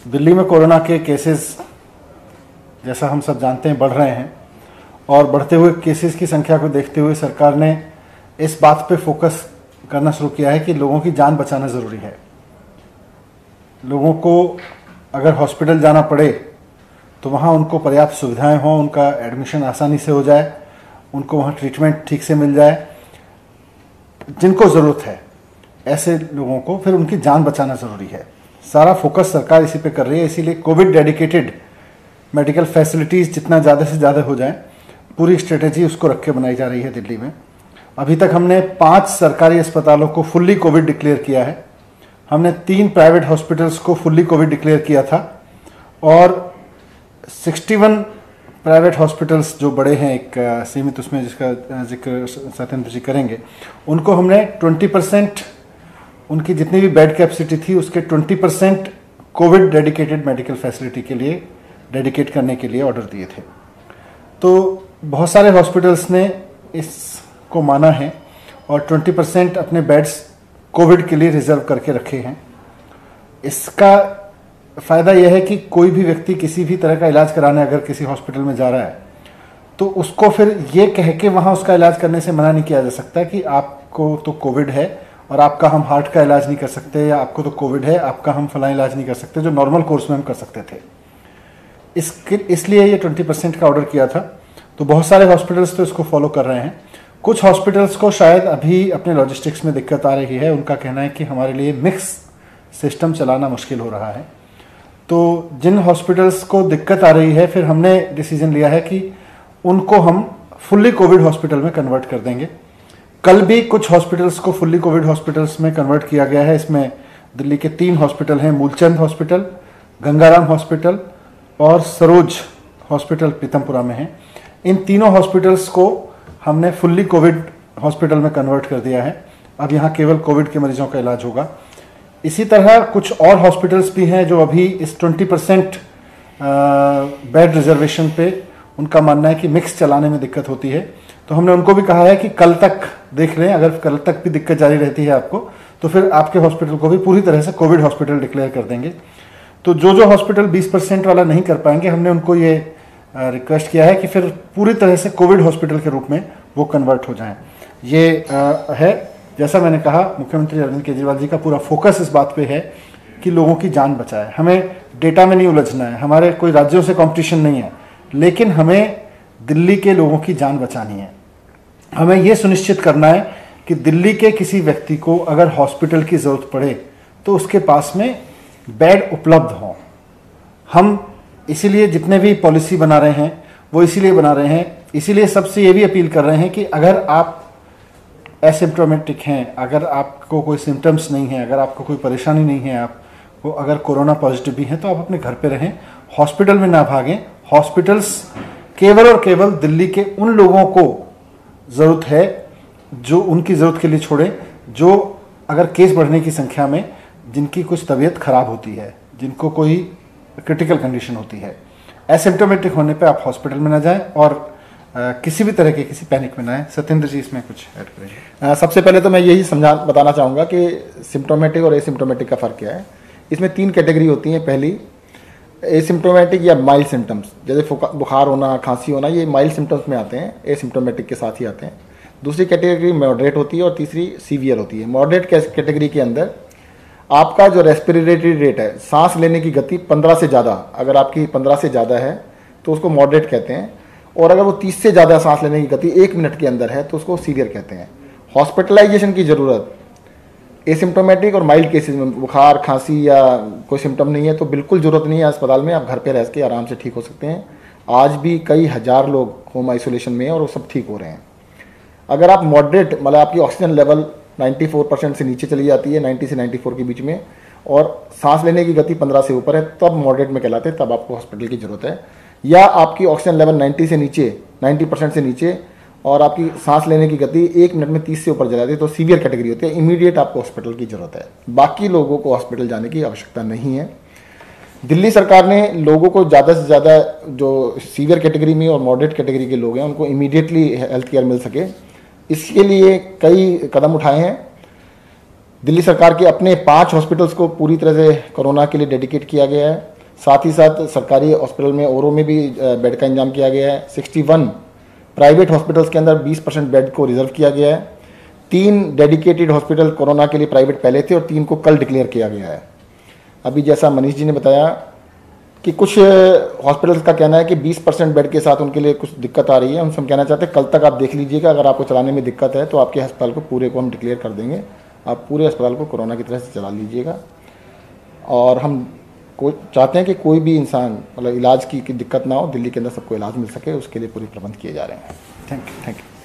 दिल्ली में कोरोना के केसेस जैसा हम सब जानते हैं बढ़ रहे हैं और बढ़ते हुए केसेस की संख्या को देखते हुए सरकार ने इस बात पे फोकस करना शुरू किया है कि लोगों की जान बचाना ज़रूरी है। लोगों को अगर हॉस्पिटल जाना पड़े तो वहाँ उनको पर्याप्त सुविधाएं हों, उनका एडमिशन आसानी से हो जाए, उनको वहाँ ट्रीटमेंट ठीक से मिल जाए। जिनको ज़रूरत है ऐसे लोगों को फिर उनकी जान बचाना ज़रूरी है। सारा फोकस सरकार इसी पे कर रही है। इसीलिए कोविड डेडिकेटेड मेडिकल फैसिलिटीज़ जितना ज़्यादा से ज़्यादा हो जाए, पूरी स्ट्रेटेजी उसको रख के बनाई जा रही है दिल्ली में। अभी तक हमने 5 सरकारी अस्पतालों को फुल्ली कोविड डिक्लेयर किया है। हमने 3 प्राइवेट हॉस्पिटल्स को फुल्ली कोविड डिक्लेयर किया था और 61 प्राइवेट हॉस्पिटल्स जो बड़े हैं एक सीमित उसमें जिसका जिक्र सत्येंद्र जी करेंगे, उनको हमने 20% उनकी जितनी भी बेड कैपेसिटी थी उसके 20% कोविड डेडिकेटेड मेडिकल फैसिलिटी के लिए डेडिकेट करने के लिए ऑर्डर दिए थे। तो बहुत सारे हॉस्पिटल्स ने इसको माना है और 20% अपने बेड्स कोविड के लिए रिजर्व करके रखे हैं। इसका फ़ायदा यह है कि कोई भी व्यक्ति किसी भी तरह का इलाज कराने अगर किसी हॉस्पिटल में जा रहा है तो उसको फिर ये कह के वहाँ उसका इलाज करने से मना नहीं किया जा सकता कि आपको तो कोविड है और आपका हम हार्ट का इलाज नहीं कर सकते, या आपको तो कोविड है आपका हम फलां इलाज नहीं कर सकते, जो नॉर्मल कोर्स में हम कर सकते थे। इसलिए ये 20% का ऑर्डर किया था। तो बहुत सारे हॉस्पिटल्स तो इसको फॉलो कर रहे हैं। कुछ हॉस्पिटल्स को शायद अभी अपने लॉजिस्टिक्स में दिक्कत आ रही है। उनका कहना है कि हमारे लिए मिक्स सिस्टम चलाना मुश्किल हो रहा है। तो जिन हॉस्पिटल्स को दिक्कत आ रही है फिर हमने डिसीजन लिया है कि उनको हम फुल्ली कोविड हॉस्पिटल में कन्वर्ट कर देंगे। कल भी कुछ हॉस्पिटल्स को फुल्ली कोविड हॉस्पिटल्स में कन्वर्ट किया गया है। इसमें दिल्ली के 3 हॉस्पिटल हैं, मूलचंद हॉस्पिटल, गंगाराम हॉस्पिटल और सरोज हॉस्पिटल पीतमपुरा में है। इन तीनों हॉस्पिटल्स को हमने फुल्ली कोविड हॉस्पिटल में कन्वर्ट कर दिया है। अब यहाँ केवल कोविड के मरीजों का इलाज होगा। इसी तरह कुछ और हॉस्पिटल्स भी हैं जो अभी इस 20% बेड रिजर्वेशन पे उनका मानना है कि मिक्स चलाने में दिक्कत होती है। तो हमने उनको भी कहा है कि कल तक देख लें, अगर कल तक भी दिक्कत जारी रहती है आपको तो फिर आपके हॉस्पिटल को भी पूरी तरह से कोविड हॉस्पिटल डिक्लेयर कर देंगे। तो जो हॉस्पिटल 20% वाला नहीं कर पाएंगे, हमने उनको ये रिक्वेस्ट किया है कि फिर पूरी तरह से कोविड हॉस्पिटल के रूप में वो कन्वर्ट हो जाएं। ये है, जैसा मैंने कहा, मुख्यमंत्री अरविंद केजरीवाल जी का पूरा फोकस इस बात पे है कि लोगों की जान बचाए। हमें डेटा में नहीं उलझना है, हमारे कोई राज्यों से कंपटीशन नहीं है, लेकिन हमें दिल्ली के लोगों की जान बचानी है। हमें ये सुनिश्चित करना है कि दिल्ली के किसी व्यक्ति को अगर हॉस्पिटल की ज़रूरत पड़े तो उसके पास में बेड उपलब्ध हों। हम इसीलिए जितने भी पॉलिसी बना रहे हैं वो इसीलिए बना रहे हैं, इसीलिए सबसे ये भी अपील कर रहे हैं कि अगर आप एसिम्प्टोमेटिक हैं, अगर आपको कोई सिम्टम्स नहीं है, अगर आपको कोई परेशानी नहीं है, आपको अगर कोरोना पॉजिटिव भी हैं तो आप अपने घर पे रहें, हॉस्पिटल में ना भागें। हॉस्पिटल्स केवल और केवल दिल्ली के उन लोगों को ज़रूरत है जो उनकी ज़रूरत के लिए छोड़ें, जो अगर केस बढ़ने की संख्या में जिनकी कुछ तबीयत खराब होती है, जिनको कोई क्रिटिकल कंडीशन होती है। एसिम्प्टोमेटिक होने पे आप हॉस्पिटल में ना जाएं और किसी भी तरह के किसी पैनिक में ना आए। सत्येंद्र जी इसमें कुछ ऐड करेंगे। सबसे पहले तो मैं यही बताना चाहूँगा कि सिम्टोमेटिक और एसिम्टोमेटिक का फ़र्क क्या है। इसमें 3 कैटेगरी होती हैं। पहली एसिम्टोमेटिक या माइल्ड सिम्टम्स, जैसे बुखार होना, खांसी होना, ये माइल्ड सिम्टम्स में आते हैं, एसिम्टोमेटिक के साथ ही आते हैं। दूसरी कैटेगरी मॉडरेट होती है और तीसरी सीवियर होती है। मॉडरेट कैटेगरी के अंदर आपका जो रेस्पिरेटरी रेट है, सांस लेने की गति 15 से ज़्यादा, अगर आपकी 15 से ज़्यादा है तो उसको मॉडरेट कहते हैं, और अगर वो 30 से ज़्यादा सांस लेने की गति 1 मिनट के अंदर है तो उसको सीवियर कहते हैं। हॉस्पिटलाइजेशन की ज़रूरत एसिम्टोमेटिक और माइल्ड केसेस में, बुखार, खांसी या कोई सिम्टम नहीं है तो बिल्कुल ज़रूरत नहीं है अस्पताल में, आप घर पे रह के आराम से ठीक हो सकते हैं। आज भी कई हज़ार लोग होम आइसोलेशन में हैं और वो सब ठीक हो रहे हैं। अगर आप मॉडरेट, मतलब आपकी ऑक्सीजन लेवल 94% से नीचे चली जाती है, 90 से 94 के बीच में, और सांस लेने की गति 15 से ऊपर है, तब मॉडरेट में कहलाते हैं, तब आपको हॉस्पिटल की ज़रूरत है। या आपकी ऑक्सीजन लेवल 90 से नीचे, 90% से नीचे, और आपकी सांस लेने की गति 1 मिनट में 30 से ऊपर चला जाती है तो सीवियर कैटेगरी होती है, इमीडिएट आपको हॉस्पिटल की ज़रूरत है। बाकी लोगों को हॉस्पिटल जाने की आवश्यकता नहीं है। दिल्ली सरकार ने लोगों को ज़्यादा से ज़्यादा जो सीवियर कैटेगरी में और मॉडरेट कैटेगरी के लोग हैं उनको इमीडिएटली हेल्थ केयर मिल सके, इसके लिए कई कदम उठाए हैं। दिल्ली सरकार के अपने 5 हॉस्पिटल्स को पूरी तरह से कोरोना के लिए डेडिकेट किया गया है। साथ ही साथ सरकारी हॉस्पिटल में औरों में भी बेड का इंतजाम किया गया है। 61 प्राइवेट हॉस्पिटल्स के अंदर 20% बेड को रिजर्व किया गया है। 3 डेडिकेटेड हॉस्पिटल कोरोना के लिए प्राइवेट पहले थे और 3 को कल डिक्लेयर किया गया है। अभी जैसा मनीष जी ने बताया कि कुछ हॉस्पिटल्स का कहना है कि 20% बेड के साथ उनके लिए कुछ दिक्कत आ रही है। उनसे हम कहना चाहते हैं कल तक आप देख लीजिएगा, अगर आपको चलाने में दिक्कत है तो आपके अस्पताल को पूरे को हम डिक्लेयर कर देंगे, आप पूरे अस्पताल को कोरोना की तरह से चला लीजिएगा। और हम चाहते हैं कि कोई भी इंसान मतलब इलाज की दिक्कत ना हो, दिल्ली के अंदर सबको इलाज मिल सके, उसके लिए पूरे प्रबंध किए जा रहे हैं। Thank you.